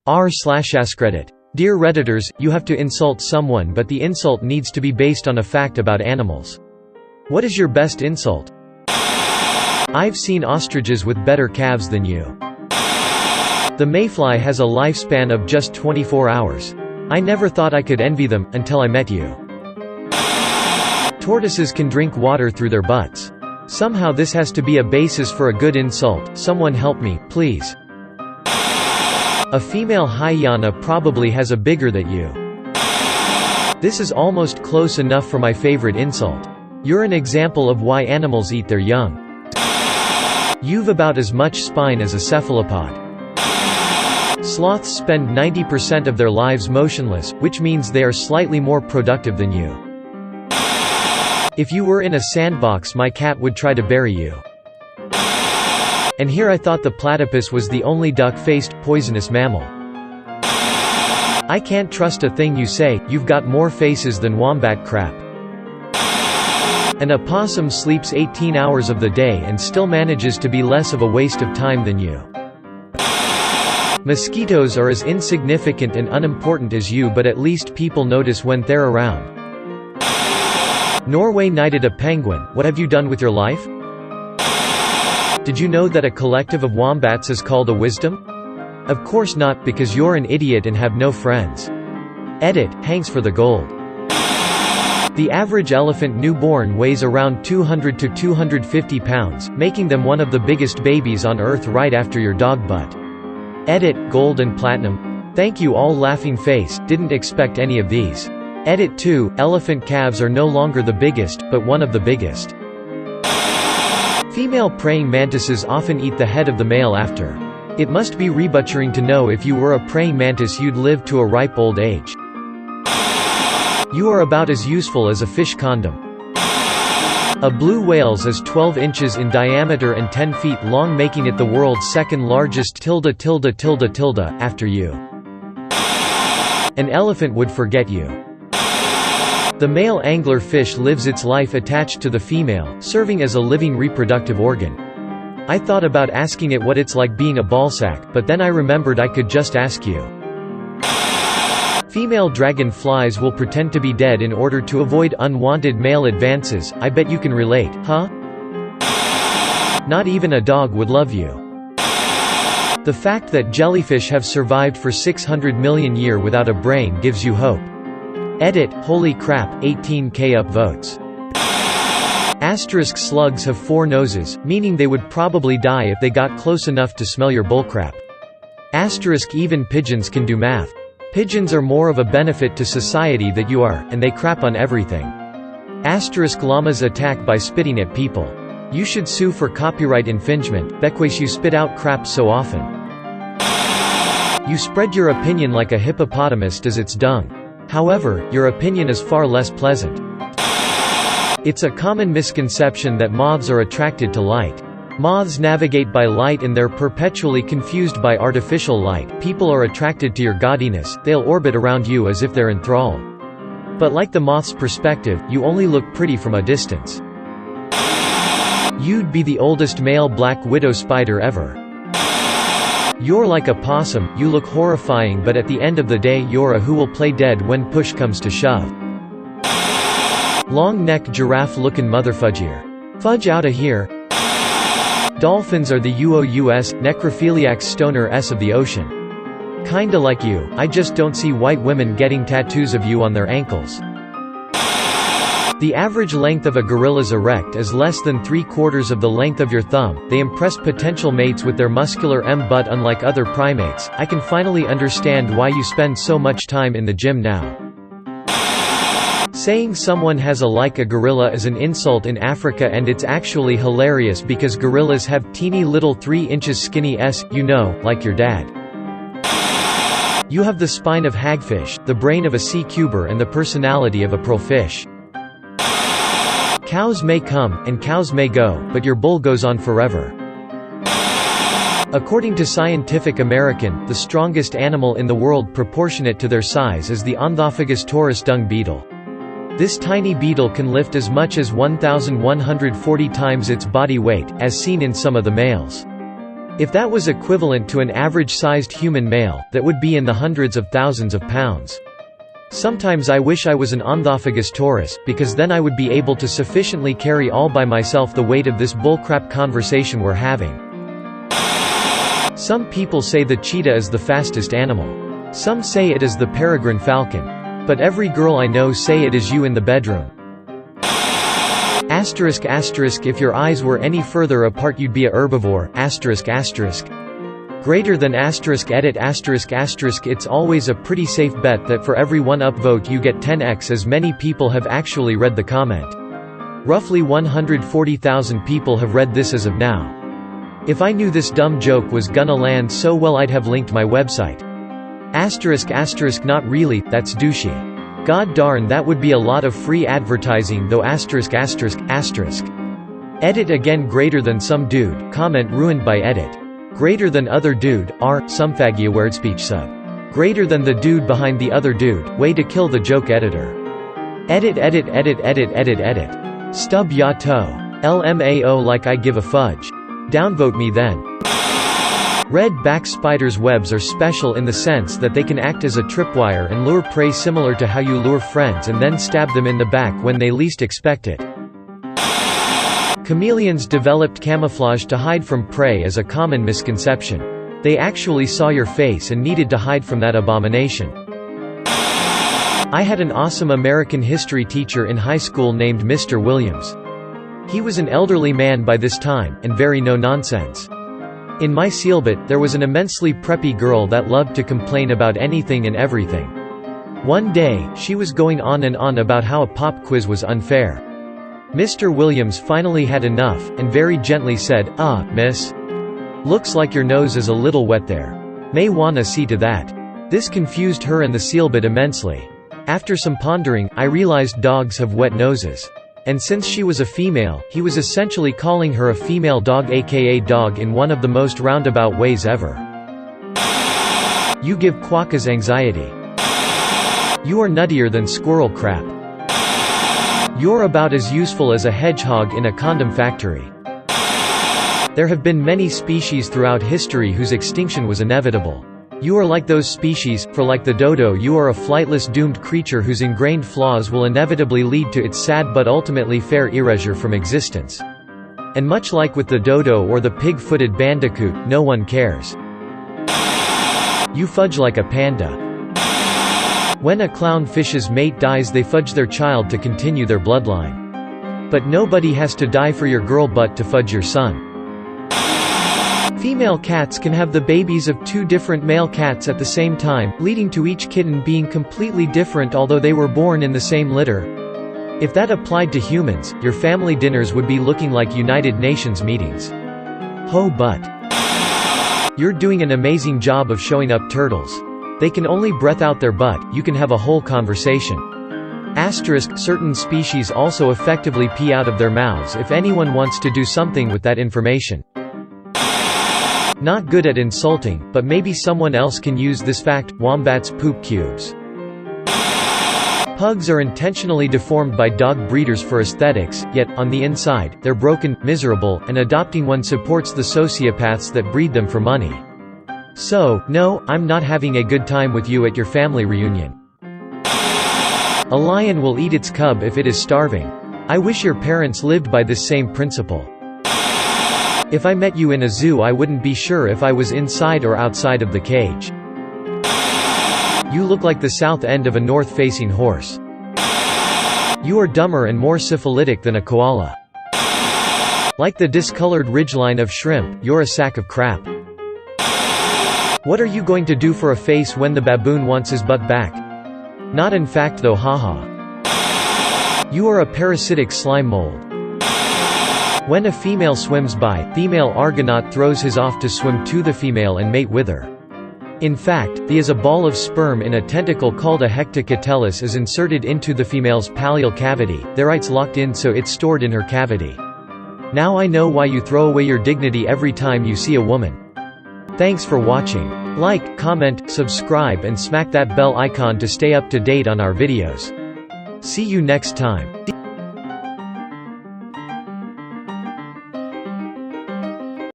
r/AskReddit. Dear Redditors, you have to insult someone, but the insult needs to be based on a fact about animals. What is your best insult? I've seen ostriches with better calves than you. The mayfly has a lifespan of just 24 hours. I never thought I could envy them, until I met you. Tortoises can drink water through their butts. Somehow this has to be a basis for a good insult. Someone help me, please. A female hyena probably has a bigger than you. This is almost close enough for my favorite insult. You're an example of why animals eat their young. You've about as much spine as a cephalopod. Sloths spend 90% of their lives motionless, which means they are slightly more productive than you. If you were in a sandbox, my cat would try to bury you. And here I thought the platypus was the only duck-faced, poisonous mammal. I can't trust a thing you say, you've got more faces than wombat crap. An opossum sleeps 18 hours of the day and still manages to be less of a waste of time than you. Mosquitoes are as insignificant and unimportant as you, but at least people notice when they're around. Norway knighted a penguin. What have you done with your life? Did you know that a collective of wombats is called a wisdom? Of course not, because you're an idiot and have no friends. Edit, hangs for the gold. The average elephant newborn weighs around 200 to 250 pounds, making them one of the biggest babies on Earth right after your dog butt. Edit, gold and platinum. Thank you all, laughing face, didn't expect any of these. Edit 2, elephant calves are no longer the biggest, but one of the biggest. Female praying mantises often eat the head of the male after. It must be rebutchering to know if you were a praying mantis you'd live to a ripe old age. You are about as useful as a fish condom. A blue whale is 12 inches in diameter and 10 feet long, making it the world's second largest after you. An elephant would forget you. The male angler fish lives its life attached to the female, serving as a living reproductive organ. I thought about asking it what it's like being a ballsack, but then I remembered I could just ask you. Female dragonflies will pretend to be dead in order to avoid unwanted male advances. I bet you can relate, huh? Not even a dog would love you. The fact that jellyfish have survived for 600 million years without a brain gives you hope. Edit, holy crap, 18K upvotes. Asterisk slugs have 4 noses, meaning they would probably die if they got close enough to smell your bullcrap. Asterisk even pigeons can do math. Pigeons are more of a benefit to society than you are, and they crap on everything. Asterisk llamas attack by spitting at people. You should sue for copyright infringement, because you spit out crap so often. You spread your opinion like a hippopotamus does its dung. However, your opinion is far less pleasant. It's a common misconception that moths are attracted to light. Moths navigate by light and they're perpetually confused by artificial light. People are attracted to your gaudiness, they'll orbit around you as if they're enthralled. But like the moth's perspective, you only look pretty from a distance. You'd be the oldest male black widow spider ever. You're like a possum, you look horrifying, but at the end of the day you're a who will play dead when push comes to shove. Long neck giraffe lookin' motherfudgier. Fudge outta here. Dolphins are the UOUS, necrophiliac stoner S of the ocean. Kinda like you, I just don't see white women getting tattoos of you on their ankles. The average length of a gorilla's erect is less than 3/4 of the length of your thumb. They impress potential mates with their muscular butt. Unlike other primates, I can finally understand why you spend so much time in the gym now. Saying someone has a gorilla is an insult in Africa, and it's actually hilarious because gorillas have teeny little 3 inches skinny you know, like your dad. You have the spine of hagfish, the brain of a sea cuber, and the personality of a pearlfish. Cows may come, and cows may go, but your bull goes on forever. According to Scientific American, the strongest animal in the world proportionate to their size is the Onthophagus taurus dung beetle. This tiny beetle can lift as much as 1,140 times its body weight, as seen in some of the males. If that was equivalent to an average-sized human male, that would be in the hundreds of thousands of pounds. Sometimes I wish I was an Onthophagus taurus, because then I would be able to sufficiently carry all by myself the weight of this bullcrap conversation we're having. Some people say the cheetah is the fastest animal. Some say it is the peregrine falcon. But every girl I know say it is you in the bedroom. Asterisk asterisk if your eyes were any further apart you'd be a herbivore, asterisk asterisk. Greater than asterisk edit asterisk asterisk it's always a pretty safe bet that for every 1 upvote you get 10x as many people have actually read the comment. Roughly 140,000 people have read this as of now. If I knew this dumb joke was gonna land so well I'd have linked my website. Asterisk asterisk not really, that's douchey. God darn that would be a lot of free advertising though asterisk asterisk asterisk. Edit again greater than some dude, comment ruined by edit. Greater than other dude, sumfagia word speech sub. Greater than the dude behind the other dude, way to kill the joke editor. Edit edit edit edit edit edit. Stub ya toe. LMAO like I give a fudge. Downvote me then. Red-back spiders' webs are special in the sense that they can act as a tripwire and lure prey similar to how you lure friends and then stab them in the back when they least expect it. Chameleons developed camouflage to hide from prey as a common misconception. They actually saw your face and needed to hide from that abomination. I had an awesome American history teacher in high school named Mr. Williams. He was an elderly man by this time, and very no-nonsense. In my Sealbit, there was an immensely preppy girl that loved to complain about anything and everything. One day, she was going on and on about how a pop quiz was unfair. Mr. Williams finally had enough, and very gently said, miss. Looks like your nose is a little wet there. May wanna see to that. This confused her and the Sealbit immensely. After some pondering, I realized dogs have wet noses. And since she was a female, he was essentially calling her a female dog aka dog in one of the most roundabout ways ever. You give quokkas anxiety. You are nuttier than squirrel crap. You're about as useful as a hedgehog in a condom factory. There have been many species throughout history whose extinction was inevitable. You are like those species, for like the dodo you are a flightless doomed creature whose ingrained flaws will inevitably lead to its sad but ultimately fair erasure from existence. And much like with the dodo or the pig-footed bandicoot, no one cares. You fudge like a panda. When a clownfish's mate dies they fudge their child to continue their bloodline. But nobody has to die for your girl butt to fudge your son. Female cats can have the babies of 2 different male cats at the same time, leading to each kitten being completely different although they were born in the same litter. If that applied to humans, your family dinners would be looking like United Nations meetings. Ho butt. You're doing an amazing job of showing up turtles. They can only breath out their butt, you can have a whole conversation. Asterisk, certain species also effectively pee out of their mouths if anyone wants to do something with that information. Not good at insulting, but maybe someone else can use this fact. Wombats poop cubes. Pugs are intentionally deformed by dog breeders for aesthetics, yet, on the inside, they're broken, miserable, and adopting one supports the sociopaths that breed them for money. So, no, I'm not having a good time with you at your family reunion. A lion will eat its cub if it is starving. I wish your parents lived by this same principle. If I met you in a zoo I wouldn't be sure if I was inside or outside of the cage. You look like the south end of a north-facing horse. You are dumber and more syphilitic than a koala. Like the discolored ridgeline of shrimp, you're a sack of crap. What are you going to do for a face when the baboon wants his butt back? Not in fact though, haha. You are a parasitic slime mold. When a female swims by, female Argonaut throws his off to swim to the female and mate with her. In fact, the is a ball of sperm in a tentacle called a hectocatellus is inserted into the female's pallial cavity, there it's locked in so it's stored in her cavity. Now I know why you throw away your dignity every time you see a woman. Thanks for watching. Like, comment, subscribe and smack that bell icon to stay up to date on our videos. See you next time.